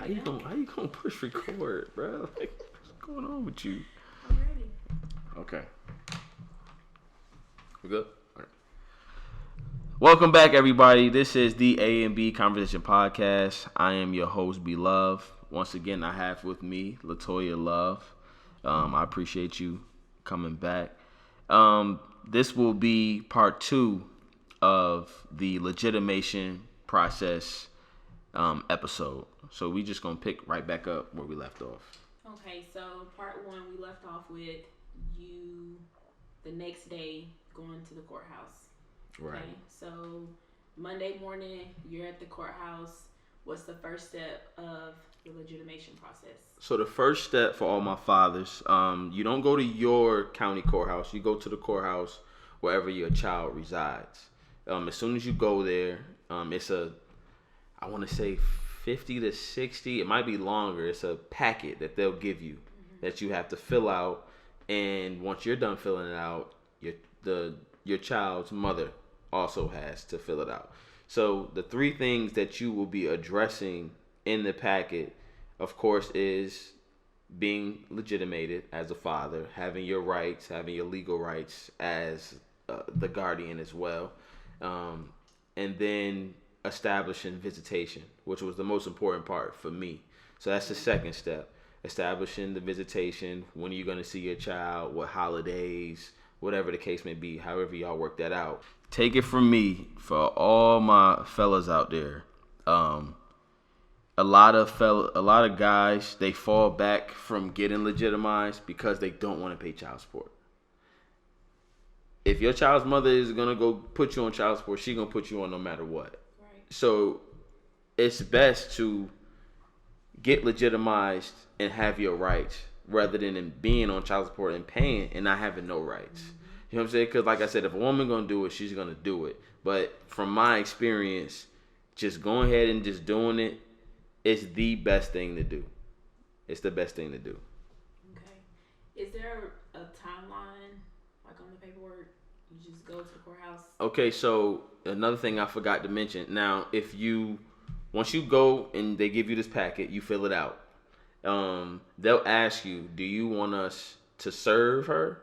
How you gonna push record, bro? Like, what's going on with you? I'm ready. Okay. We good? All right. Welcome back, everybody. This is the A and B Conversation Podcast. I am your host, B Love. Once again, I have with me Latoya Love. I appreciate you coming back. This will be part 2 of the legitimation process episode. So we just gonna pick right back up where we left off. Okay, so part 1, we left off with you the next day going to the courthouse. Right. Okay, so Monday morning, you're at the courthouse. What's the first step of the legitimation process? So the first step for all my fathers, you don't go to your county courthouse. You go to the courthouse wherever your child resides. As soon as you go there, it's I want to say 50 to 60. It might be longer. It's a packet that they'll give you that you have to fill out. And once you're done filling it out, your child's mother also has to fill it out. So the 3 things that you will be addressing in the packet, of course, is being legitimated as a father, having your rights, having your legal rights as the guardian as well, and then establishing visitation, which was the most important part for me. So that's the second step, establishing the visitation. When are you going to see your child? What holidays? Whatever the case may be, however y'all work that out. Take it from me, for all my fellas out there. A lot of guys, they fall back from getting legitimized because they don't want to pay child support. If your child's mother is gonna go put you on child support, she's gonna put you on no matter what. Right. So it's best to get legitimized and have your rights rather than being on child support and paying and not having no rights. You know what I'm saying? Because like I said, if a woman gonna do it, she's gonna do it. But from my experience, just going ahead and just doing it is the best thing to do. It's the best thing to do. Okay. Is there a timeline, like on the paperwork? You just go to the courthouse? Okay, so another thing I forgot to mention. Now, once you go and they give you this packet, you fill it out. They'll ask you, do you want us to serve her?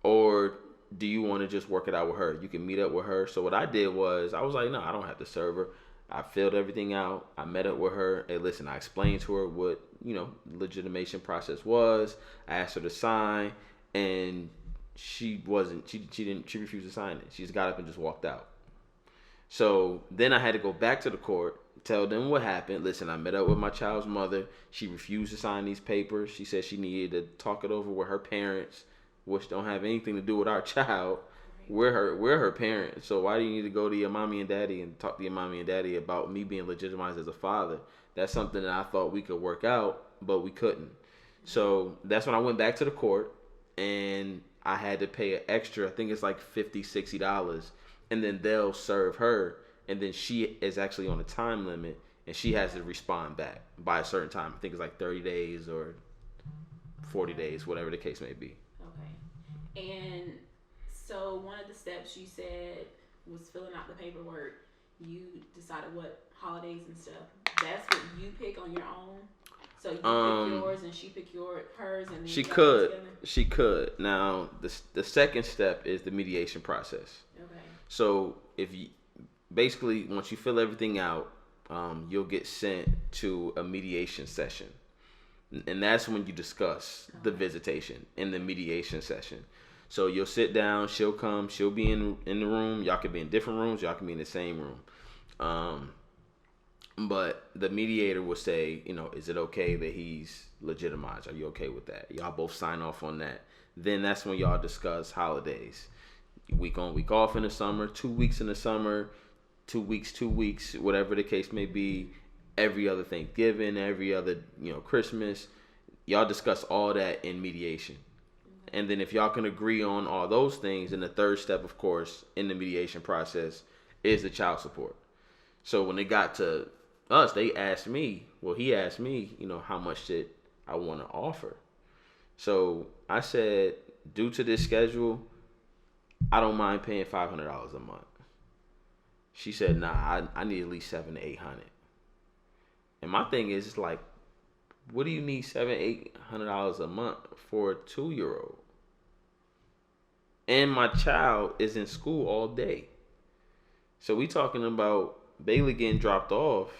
Or do you want to just work it out with her? You can meet up with her. So what I did was, I was like, no, I don't have to serve her. I filled everything out. I met up with her. And listen, I explained to her what, the legitimation process was. I asked her to sign. And she refused to sign it. She just got up and just walked out. So then I had to go back to the court, tell them what happened. Listen, I met up with my child's mother. She refused to sign these papers. She said she needed to talk it over with her parents, which don't have anything to do with our child. We're her parents. So why do you need to go to your mommy and daddy and talk to your mommy and daddy about me being legitimized as a father? That's something that I thought we could work out, but we couldn't. So that's when I went back to the court and I had to pay an extra, I think it's like $50, $60, and then they'll serve her, and then she is actually on a time limit and she has to respond back by a certain time. I think it's like 30 days or 40 days, whatever the case may be. Okay. And so one of the steps you said was filling out the paperwork. You decided what holidays and stuff. That's what you pick on your own. So you pick yours and she pick hers, and then she could. Now the second step is the mediation process. Okay. So basically once you fill everything out, you'll get sent to a mediation session. And that's when you discuss the visitation in the mediation session. So you'll sit down, she'll come, she'll be in the room. Y'all can be in different rooms, y'all can be in the same room. But the mediator will say, is it okay that he's legitimized? Are you okay with that? Y'all both sign off on that. Then that's when y'all discuss holidays. Week on, week off in the summer, 2 weeks in the summer, 2 weeks, whatever the case may be. Every other Thanksgiving, every other, Christmas. Y'all discuss all that in mediation. And then if y'all can agree on all those things, then the third step, of course, in the mediation process is the child support. So when it got to us, he asked me, how much did I want to offer? So I said, due to this schedule, I don't mind paying $500 a month. She said, nah, I need at least $700 to $800. And my thing is like, what do you need $700-800 a month for a 2 year old? And my child is in school all day. So we talking about Bailey getting dropped off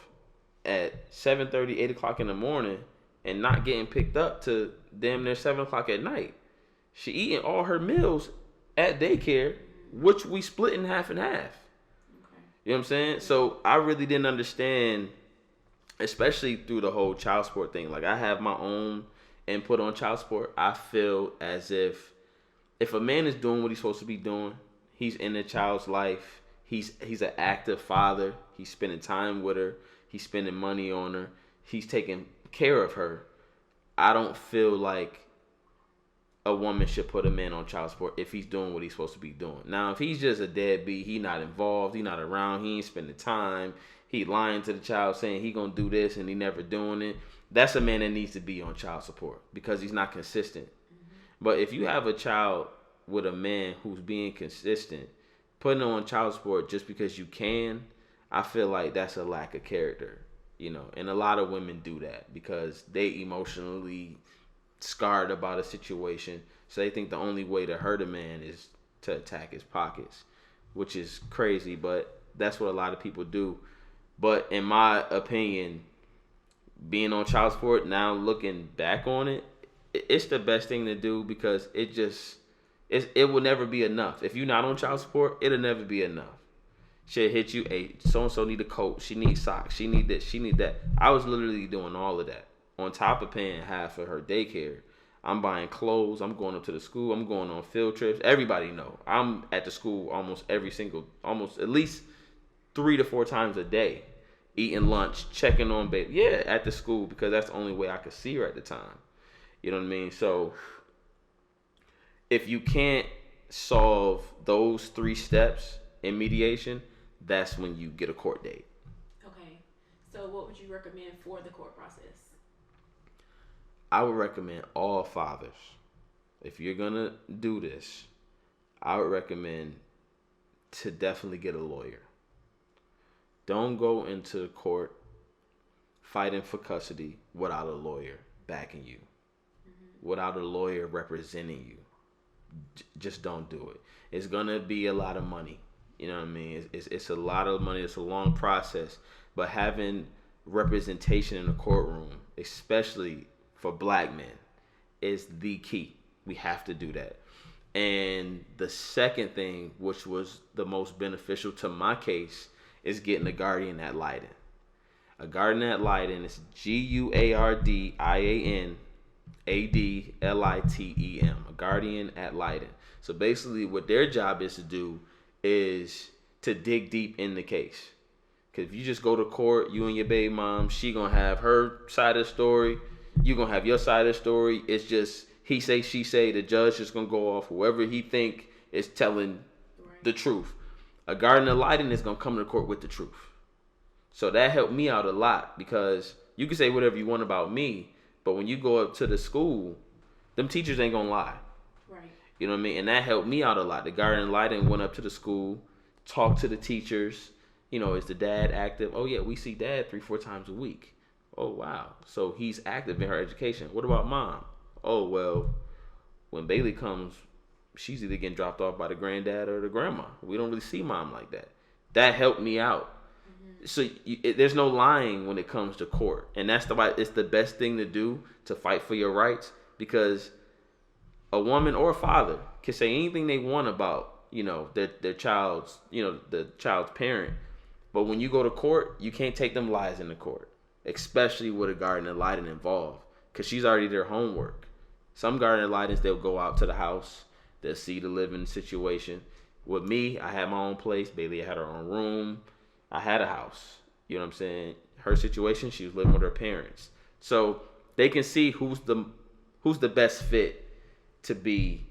at 7:30, 8 o'clock in the morning, and not getting picked up to damn near 7 o'clock at night. She eating all her meals at daycare, which we split in half and half. Okay. You know what I'm saying? So I really didn't understand, especially through the whole child support thing. Like, I have my own input on child support. I feel as if a man is doing what he's supposed to be doing, he's in the child's life. He's an active father. He's spending time with her. He's spending money on her. He's taking care of her. I don't feel like a woman should put a man on child support if he's doing what he's supposed to be doing. Now, if he's just a deadbeat, he not involved, he not around, he ain't spending time, he lying to the child saying he gonna do this and he never doing it, that's a man that needs to be on child support because he's not consistent. But if you have a child with a man who's being consistent, putting on child support just because you can, I feel like that's a lack of character, you know. And a lot of women do that because they emotionally scarred about a situation, so they think the only way to hurt a man is to attack his pockets, which is crazy, but that's what a lot of people do. But in my opinion, being on child support now, looking back on it, it's the best thing to do because it will never be enough. If you're not on child support, it'll never be enough. She'll hit you, hey, so-and-so need a coat, she needs socks, she need this, she need that. I was literally doing all of that. On top of paying half of her daycare, I'm buying clothes, I'm going up to the school, I'm going on field trips. Everybody know I'm at the school almost at least 3 to 4 times a day, eating lunch, checking on baby. Yeah, at the school because that's the only way I could see her at the time. You know what I mean? So if you can't solve those 3 steps in mediation, that's when you get a court date. Okay. So what would you recommend for the court process? I would recommend all fathers, if you're gonna do this, I would recommend to definitely get a lawyer. Don't go into the court fighting for custody without a lawyer backing you, without a lawyer representing you. Just don't do it. It's gonna be a lot of money. You know what I mean? It's a lot of money. It's a long process. But having representation in the courtroom, especially for black men, is the key. We have to do that. And the second thing, which was the most beneficial to my case, is getting a guardian ad litem. A guardian ad litem is GUARDIANADLITEM. A guardian ad litem. So basically, what their job is to do is to dig deep in the case. Because if you just go to court, you and your baby mom, she gonna have her side of the story. You gonna have your side of the story. It's just he say, she say. The judge is gonna go off whoever he think is telling the truth. A guardian ad litem is gonna come to court with the truth. So that helped me out a lot because you can say whatever you want about me, but when you go up to the school, them teachers ain't gonna lie. Right. You know what I mean? And that helped me out a lot. The guardian ad litem went up to the school, talked to the teachers. You know, is the dad active? Oh yeah, we see dad 3-4 times a week. Oh wow, so he's active in her education. What about mom? Oh well, when Bailey comes, she's either getting dropped off by the granddad or the grandma. We don't really see mom like that. That helped me out. So there's no lying when it comes to court, and that's why it's the best thing to do to fight for your rights, because a woman or a father can say anything they want about, you know, their child's, you know, the child's parent, but when you go to court, you can't take them lies into court, especially with a guardian ad litem involved, because she's already their homework. Some guardian ad litems, they'll go out to the house, they'll see the living situation. With me, I had my own place. Bailey had her own room. I had a house. You know what I'm saying? Her situation, she was living with her parents. So they can see who's the best fit to be,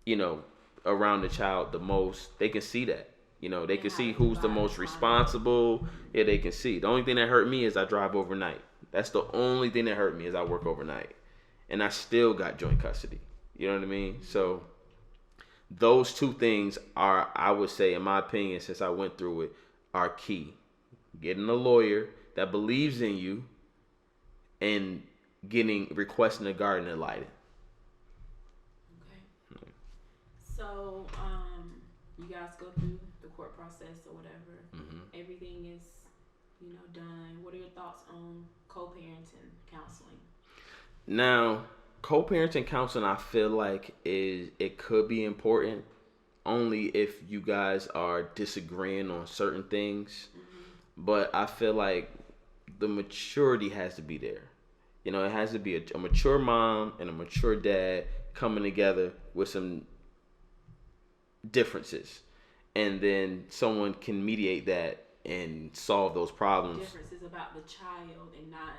you know, around the child the most. They can see that. You know, they can see who's the most responsible. Yeah, they can see. The only thing that hurt me is I drive overnight. That's the only thing that hurt me is I work overnight. And I still got joint custody. You know what I mean? So those 2 things are, I would say, in my opinion, since I went through it, are key. Getting a lawyer that believes in you, and requesting a garden and lighting. Okay. So, you guys go through the court process or whatever. Mm-hmm. Everything is, done. What are your thoughts on co-parenting counseling? Now, co-parenting counseling, I feel like it could be important only if you guys are disagreeing on certain things. But I feel like the maturity has to be there. It has to be a mature mom and a mature dad coming together with some differences, and then someone can mediate that and solve those problems. Differences about the child and not.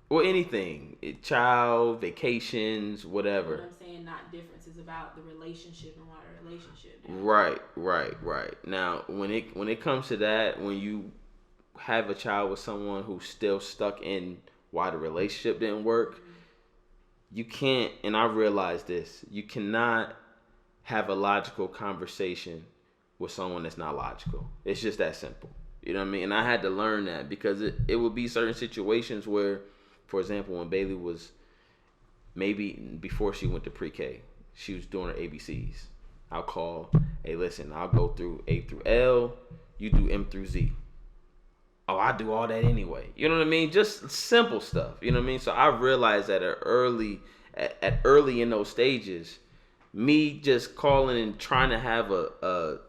Or anything, child, vacations, whatever. What I'm saying, not differences about the relationship and why the relationship. Right. Now, when it comes to that, when you have a child with someone who's still stuck in why the relationship didn't work, you can't. And I realize this: you cannot have a logical conversation with someone that's not logical. It's just that simple. You know what I mean? And I had to learn that because it would be certain situations where, for example, when Bailey was maybe before she went to pre-K, she was doing her ABCs. I'll call, hey, listen, I'll go through A through L, you do M through Z. Oh, I do all that anyway. You know what I mean? Just simple stuff. You know what I mean? So I realized that early in those stages, me just calling and trying to have a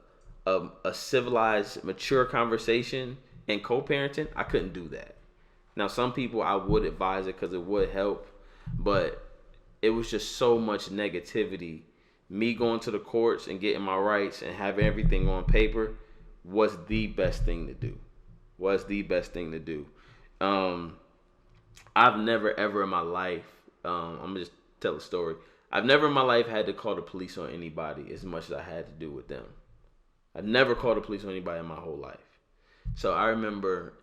civilized, mature conversation and co-parenting, I couldn't do that. Now, some people I would advise it because it would help, but it was just so much negativity. Me going to the courts and getting my rights and having everything on paper was the best thing to do. I've never ever in my life, I'm gonna just tell a story. I've never in my life had to call the police on anybody as much as I had to do with them. I've never called the police on anybody in my whole life. So I remember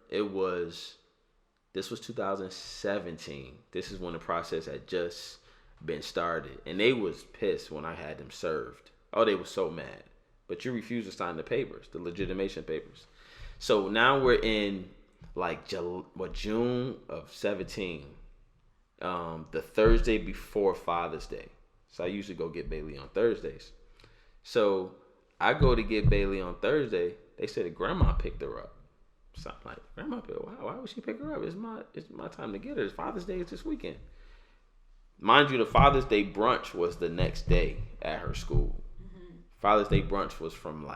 this was 2017. This is when the process had just been started. And they was pissed when I had them served. Oh, they were so mad. But you refused to sign the papers, the legitimation papers. So now we're in June of 17. The Thursday before Father's Day. So I usually go get Bailey on Thursdays. So I go to get Bailey on Thursday. They said that grandma picked her up. So I'm like, grandma picked her up? Why would she pick her up? It's my time to get her. It's Father's Day is this weekend. Mind you, the Father's Day brunch was the next day at her school. Mm-hmm. Father's Day brunch was from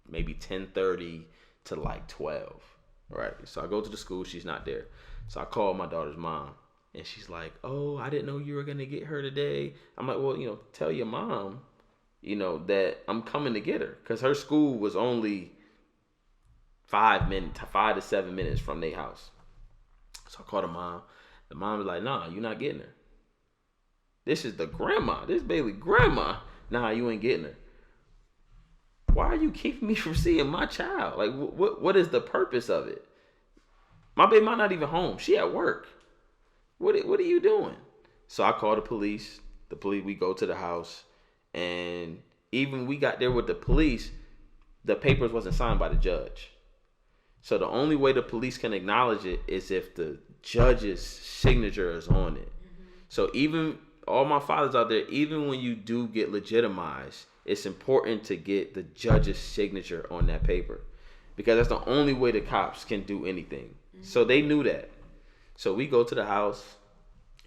maybe 10:30 to 12. Right. So I go to the school. She's not there. So I call my daughter's mom. And she's like, oh, I didn't know you were going to get her today. I'm like, well, tell your mom, that I'm coming to get her. Because her school was only 5 to 7 minutes from their house. So I called the mom. The mom was like, nah, you're not getting her. This is the grandma. This is Bailey grandma. Nah, you ain't getting her. Why are you keeping me from seeing my child? Like, what is the purpose of it? My baby might not even home. She at work. What are you doing? So I call the police. We go to the house. And even we got there with the police, the papers wasn't signed by the judge. So the only way the police can acknowledge it is if the judge's signature is on it. Mm-hmm. So even all my fathers out there, even when you do get legitimized, it's important to get the judge's signature on that paper. Because that's the only way the cops can do anything. Mm-hmm. So they knew that. So we go to the house,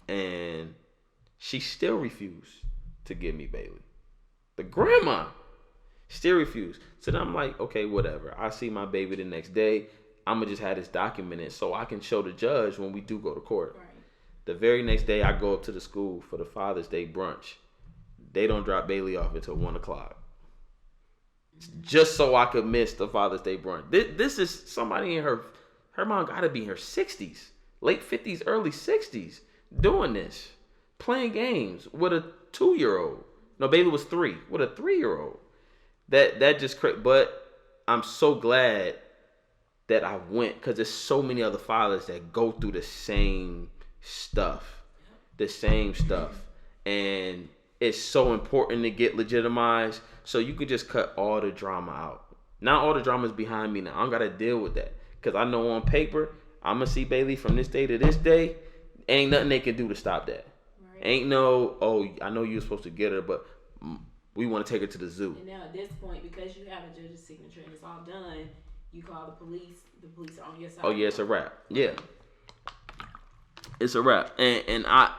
and she still refused to give me Bailey. The grandma still refused. So then I'm like, okay, whatever. I see my baby the next day. I'm going to just have this documented so I can show the judge when we do go to court. Right. The very next day, I go up to the school for the Father's Day brunch. They don't drop Bailey off until 1 o'clock. Just so I could miss the Father's Day brunch. This is somebody in her mom got to be in her 60s. Late 50s, early 60s, doing this, playing games with a 2-year-old. No, Bailey was 3, with a 3-year-old. That just, but I'm so glad that I went because there's so many other fathers that go through the same stuff, and it's so important to get legitimized so you can just cut all the drama out. Now all the drama's behind me now. I don't got to deal with that because I know on paper, I'm going to see Bailey from this day to this day. Ain't nothing they can do to stop that. Right. Ain't no, oh, I know you're supposed to get her, but we want to take her to the zoo. And now at this point, because you have a judge's signature and it's all done, you call the police. The police are on your side. Oh yeah, it's a wrap. Yeah, it's a wrap. And I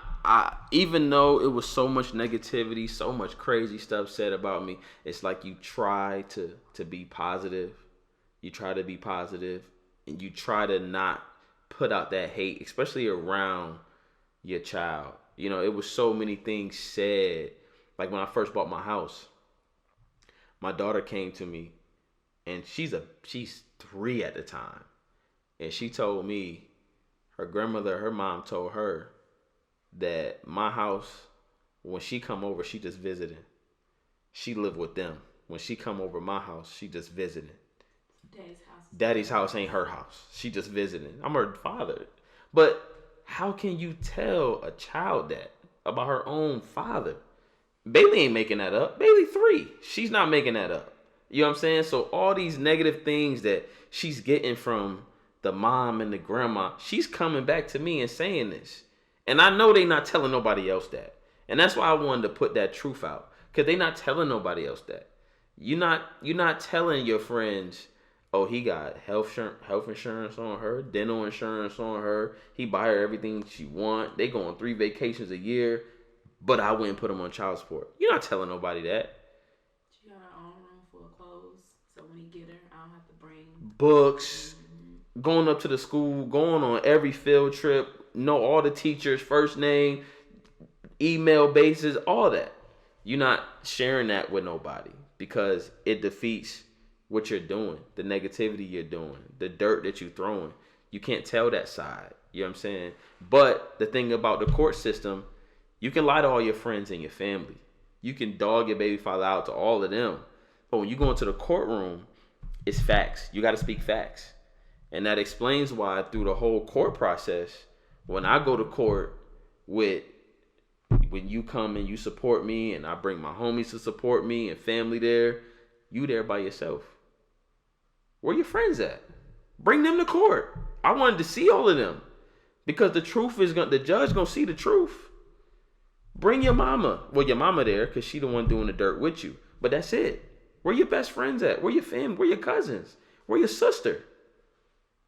even though it was so much negativity, so much crazy stuff said about me, it's like you try to be positive. You try to be positive, and you try to not put out that hate, especially around your child. You know, it was so many things said. Like when I first bought my house, my daughter came to me, and she's 3 at the time, and she told me her mom told her that my house, when she come over, she just visiting. She live with them. When she come over my house, she just visiting. Daddy's house ain't her house. She just visiting. I'm her father. But how can you tell a child that about her own father? Bailey ain't making that up. Bailey 3. She's not making that up. You know what I'm saying? So all these negative things that she's getting from the mom and the grandma, she's coming back to me and saying this. And I know they not telling nobody else that. And that's why I wanted to put that truth out. Because they not telling nobody else that. You're not telling your friends, oh, he got health insurance on her, dental insurance on her. He buy her everything she want. They go on 3 vacations a year, but I wouldn't put them on child support. You're not telling nobody that. She got her own room full of clothes, so when he get her, I don't have to bring books. Going up to the school, going on every field trip, know all the teachers' first name, email bases, all that. You're not sharing that with nobody because it defeats what you're doing, the negativity you're doing, the dirt that you're throwing. You can't tell that side. You know what I'm saying? But the thing about the court system, you can lie to all your friends and your family. You can dog your baby father out to all of them. But when you go into the courtroom, it's facts. You got to speak facts. And that explains why through the whole court process, when I go to court when you come and you support me and I bring my homies to support me and family there, you there by yourself. Where your friends at? Bring them to court. I wanted to see all of them because the judge gonna see the truth. Bring your mama. Well, your mama there because she the one doing the dirt with you. But that's it. Where your best friends at? Where your family? Where your cousins? Where your sister?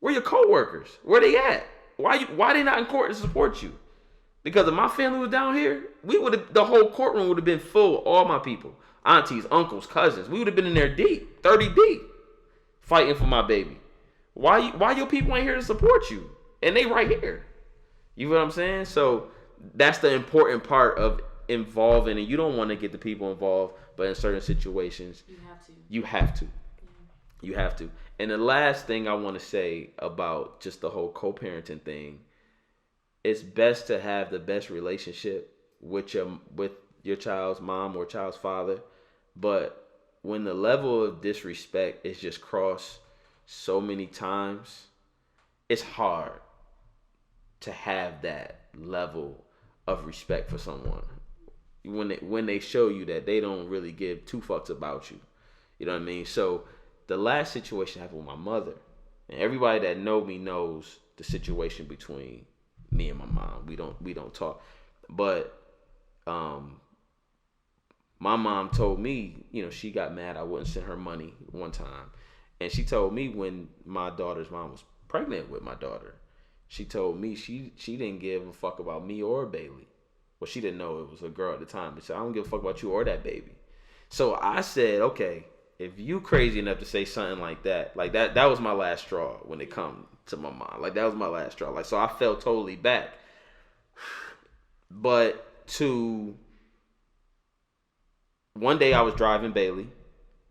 Where your co-workers? Where they at? Why they not in court to support you? Because if my family was down here, the whole courtroom would have been full of all my people. Aunties, uncles, cousins. We would have been in there deep, 30 deep, fighting for my baby. Why your people ain't here to support you? And they right here. You know what I'm saying? So that's the important part of involving, and you don't want to get the people involved, but in certain situations, you have to. You have to. And the last thing I want to say about just the whole co-parenting thing, it's best to have the best relationship with your child's mom or child's father. But when the level of disrespect is just crossed so many times, it's hard to have that level of respect for someone. When they show you that they don't really give 2 fucks about you. You know what I mean? So the last situation happened with my mother. And everybody that know me knows the situation between me and my mom. We don't talk. But my mom told me, she got mad I wouldn't send her money one time. And she told me when my daughter's mom was pregnant with my daughter, she told me she didn't give a fuck about me or Bailey. Well, she didn't know it was a girl at the time. But she said, I don't give a fuck about you or that baby. So I said, okay, if you crazy enough to say something like that was my last straw when it come to my mom. Like, that was my last straw. Like, so I felt totally back. But one day I was driving Bailey,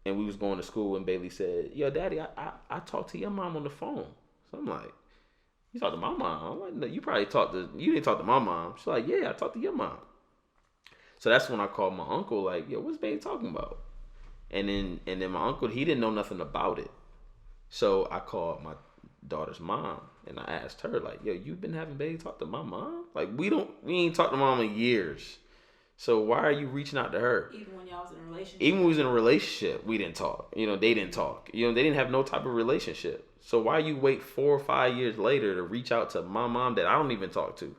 and we was going to school, and Bailey said, yo, Daddy, I talked to your mom on the phone. So I'm like, you talked to my mom? I'm like, no, you didn't talk to my mom. She's like, yeah, I talked to your mom. So that's when I called my uncle, like, yo, what's Bailey talking about? And then my uncle, he didn't know nothing about it. So I called my daughter's mom and I asked her, like, yo, you been having Bailey talk to my mom? Like, we ain't talked to mom in years. So why are you reaching out to her? Even when y'all was in a relationship. Even when we was in a relationship, we didn't talk. They didn't talk. They didn't have no type of relationship. So why you wait 4 or 5 years later to reach out to my mom that I don't even talk to?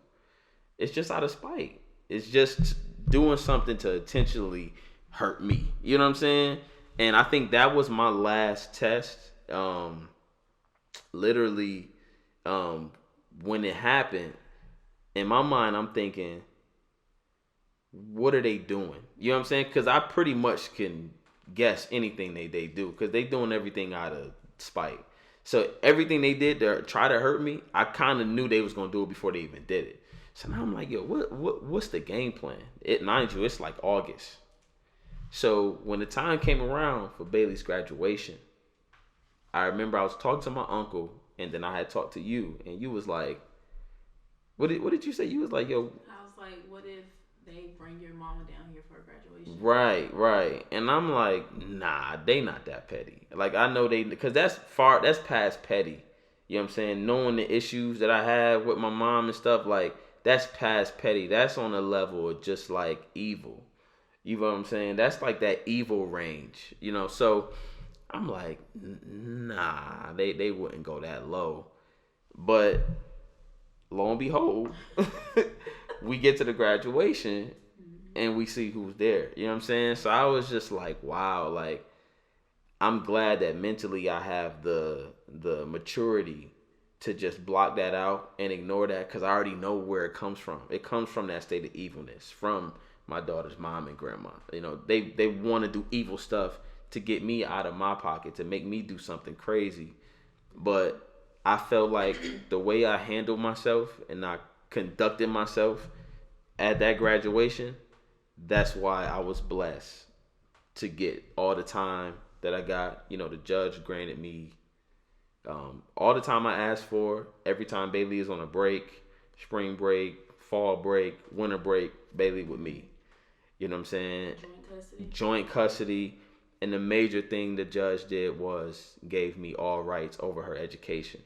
It's just out of spite. It's just doing something to intentionally hurt me. You know what I'm saying? And I think that was my last test. Literally, um, when it happened, in my mind, I'm thinking, what are they doing? You know what I'm saying? Because I pretty much can guess anything they do because they doing everything out of spite. So everything they did to try to hurt me, I kind of knew they was gonna do it before they even did it. So now I'm like, yo, what's the game plan? Mind you, it's like August. So when the time came around for Bailey's graduation, I remember I was talking to my uncle, and then I had talked to you, and you was like, what did you say? You was like, yo, I was like, what if they bring your mama down here for a graduation? right, and I'm like, nah, they not that petty. Like I know they, because that's past petty. You know what I'm saying? Knowing the issues that I have with my mom and stuff, like that's past petty. That's on a level of just like evil. You know what I'm saying? That's like that evil range. So I'm like, nah, they wouldn't go that low. But lo and behold, we get to the graduation and we see who's there. You know what I'm saying? So I was just like, wow, like I'm glad that mentally I have the maturity to just block that out and ignore that because I already know where it comes from. It comes from that state of evilness from my daughter's mom and grandma. They want to do evil stuff to get me out of my pocket, to make me do something crazy. But I felt like the way I handled myself and I conducted myself at that graduation, that's why I was blessed to get all the time that I got. The judge granted me all the time I asked for. Every time Bailey is on a break, spring break, fall break, winter break, Bailey with me. You know what I'm saying? Joint custody. Joint custody. And the major thing the judge did was gave me all rights over her education,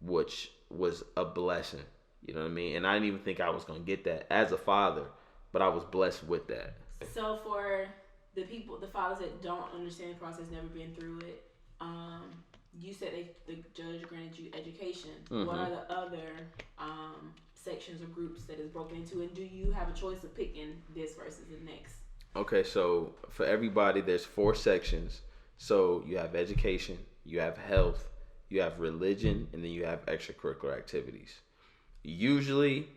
which was a blessing. You know what I mean? And I didn't even think I was going to get that as a father, but I was blessed with that. So for the fathers that don't understand the process, never been through it, you said the judge granted you education. Mm-hmm. What are the other sections or groups that is broken into, and do you have a choice of picking this versus the next? Okay, so for everybody, there's 4 sections. So you have education, you have health, you have religion, and then you have extracurricular activities. Usually,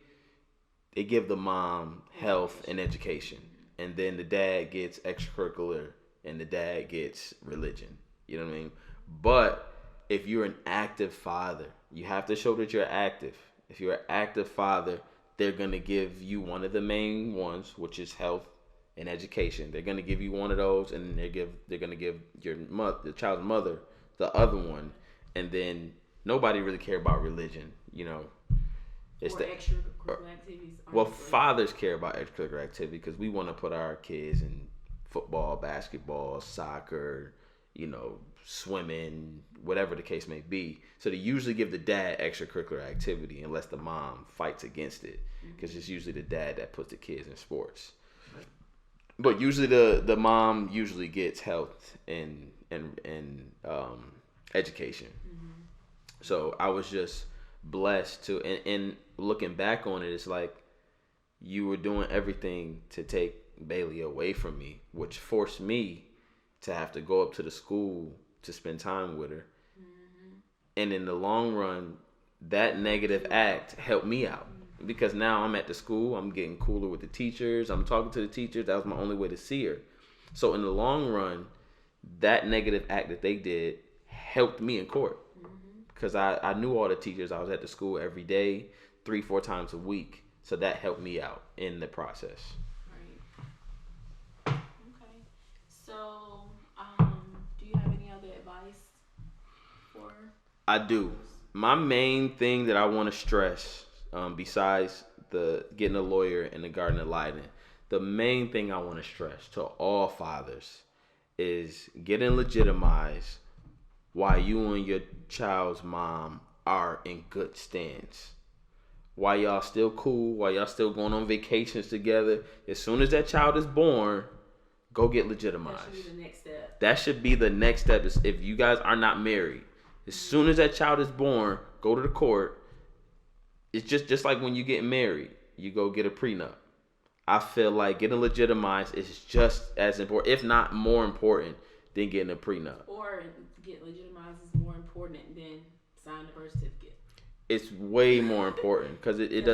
they give the mom health and education, and then the dad gets extracurricular, and the dad gets religion. You know what I mean? But if you're an active father, you have to show that you're active. If you're an active father, they're going to give you one of the main ones, which is health and education. They're going to give you one of those, and they're going to give the child's mother the other one, and then nobody really care about religion. It's or extracurricular activities. Well, fathers care about extracurricular activity because we want to put our kids in football, basketball, soccer, swimming, whatever the case may be. So they usually give the dad extracurricular activity unless the mom fights against it, because it's usually the dad that puts the kids in sports. But usually the mom usually gets health and education. Mm-hmm. So I was just blessed to, and looking back on it, it's like you were doing everything to take Bailey away from me, which forced me to have to go up to the school to spend time with her. Mm-hmm. And in the long run, that negative act helped me out. Because now I'm at the school, I'm getting cooler with the teachers, I'm talking to the teachers. That was my only way to see her. So in the long run, that negative act that they did helped me in court. Because I knew all the teachers. I was at the school every day, 3-4 times a week. So that helped me out in the process. Right. Okay. So, do you have any other advice for? I do. My main thing that I want to stress, besides the getting a lawyer and the Garden of Leiden, the main thing I want to stress to all fathers is getting legitimized while you and your child's mom are in good stands. While y'all still cool, while y'all still going on vacations together, as soon as that child is born, go get legitimized. That should be the next step. That should be the next step. If you guys are not married, as soon as that child is born, go to the court. It's just like when you get married. you go get a prenup. I feel like getting legitimized is just as important, if not more important, than getting a prenup. Or get legitimized is more important than signing the birth certificate. It's way more important because it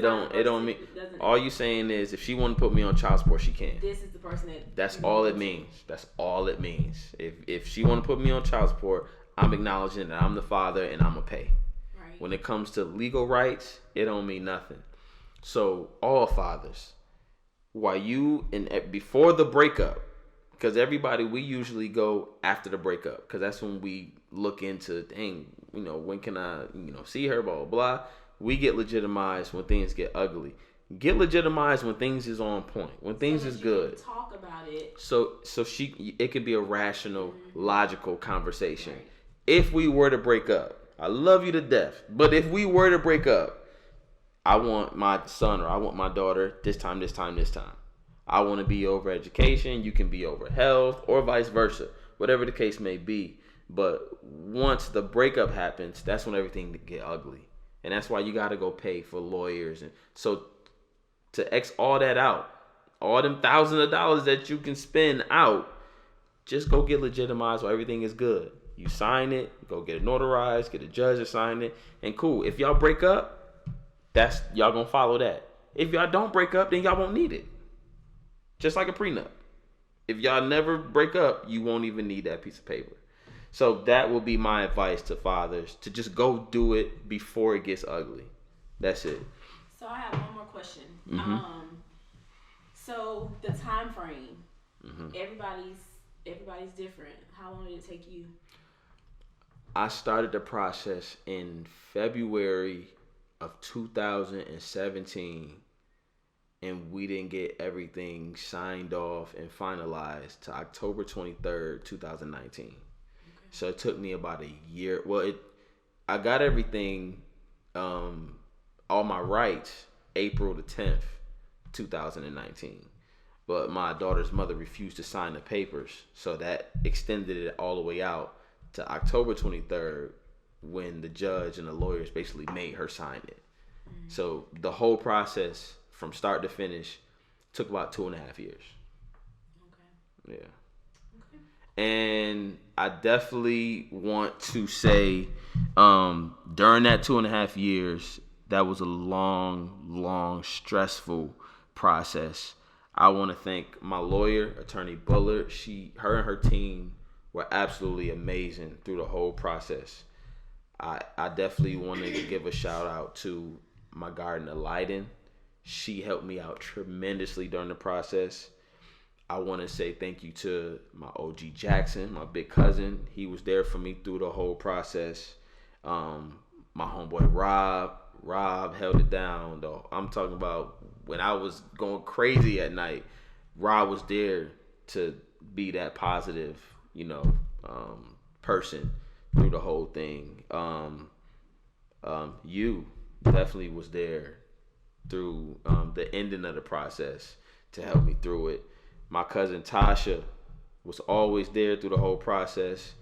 don't mean all you saying is if she want to put me on child support she can. This is the person that's all it means. That's all it means. If she want to put me on child support, I'm acknowledging that I'm the father and I'm gonna pay. Right. When it comes to legal rights, it don't mean nothing. So all fathers, while you before the breakup, because everybody we usually go after the breakup because that's when we look into dang, when can I see her, blah blah blah. We get legitimized when things get ugly. Get legitimized when things is on point, when things is good. Talk about it. So it could be a rational, logical conversation. Right. If we were to break up, I love you to death, but if we were to break up, I want my son or I want my daughter this time. I want to be over education. You can be over health or vice versa, whatever the case may be. But once the breakup happens, that's when everything get ugly. And that's why you got to go pay for lawyers. And so to X all that out, all them thousands of dollars that you can spend out, just go get legitimized while everything is good. You sign it, go get it notarized, get a judge to sign it, and cool. If y'all break up, that's y'all gonna follow that. If y'all don't break up, then y'all won't need it. Just like a prenup. If y'all never break up, you won't even need that piece of paper. So that will be my advice to fathers, to just go do it before it gets ugly. That's it. So I have one more question. Mm-hmm. So the time frame, everybody's different. How long did it take you? I started the process in February of 2017, and we didn't get everything signed off and finalized to October 23rd, 2019. Okay. So it took me about a year. Well, I got everything, all my rights, April the 10th, 2019. But my daughter's mother refused to sign the papers, so that extended it all the way out to October 23rd when the judge and the lawyers basically made her sign it. Mm-hmm. So the whole process from start to finish took about 2.5 years. Okay. Yeah. Okay. And I definitely want to say during that 2.5 years, that was a long, stressful process. I want to thank my lawyer, Attorney Bullard. Her and her team were absolutely amazing through the whole process. I definitely want to give a shout out to my gardener, Leiden. She helped me out tremendously during the process. I want to say thank you to my OG Jackson, my big cousin. He was there for me through the whole process. My homeboy Rob held it down, though. I'm talking about when I was going crazy at night, Rob was there to be that positive, person through the whole thing. You definitely was there through the ending of the process to help me through it. My cousin Tasha was always there through the whole process,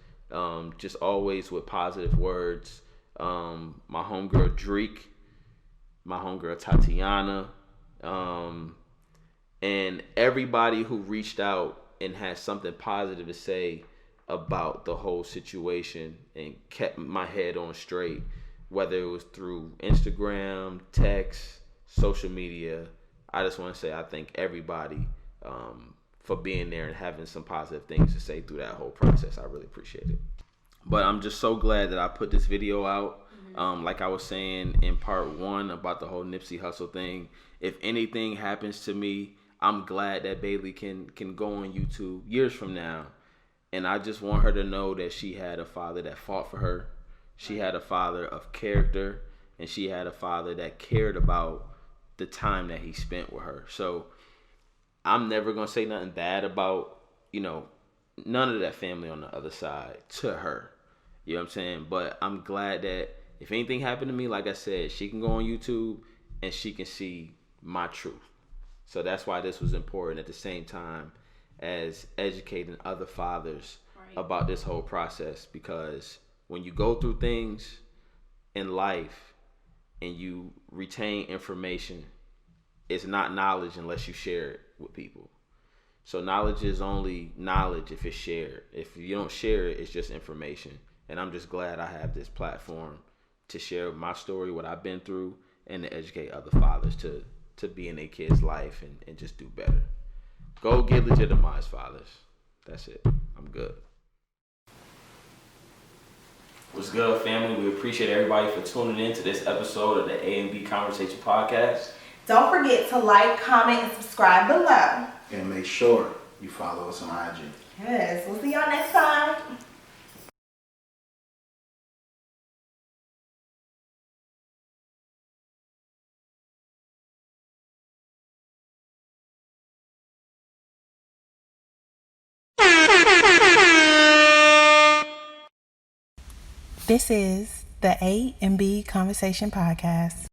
just always with positive words. My homegirl Dreek, my homegirl Tatiana, and everybody who reached out and had something positive to say about the whole situation and kept my head on straight, whether it was through Instagram, text, social media. I just want to say I thank everybody for being there and having some positive things to say through that whole process. I really appreciate it. But I'm just so glad that I put this video out. Like I was saying in part 1 about the whole Nipsey Hussle thing, if anything happens to me, I'm glad that Bailey can go on YouTube years from now. And I just want her to know that she had a father that fought for her. She had a father of character, and she had a father that cared about the time that he spent with her. So I'm never going to say nothing bad about, none of that family on the other side to her. You know what I'm saying? But I'm glad that if anything happened to me, like I said, she can go on YouTube and she can see my truth. So that's why this was important at the same time as educating other fathers about this whole process. Because when you go through things in life and you retain information, it's not knowledge unless you share it with people. So knowledge is only knowledge if it's shared. If you don't share it, it's just information. And I'm just glad I have this platform to share my story, what I've been through, and to educate other fathers to be in their kids' life and just do better. Go get legitimized, fathers. That's it. I'm good. What's good, family? We appreciate everybody for tuning in to this episode of the A and B Conversation Podcast. Don't forget to like, comment, and subscribe below. And make sure you follow us on IG. Yes, we'll see y'all next time. This is the A and B Conversation Podcast.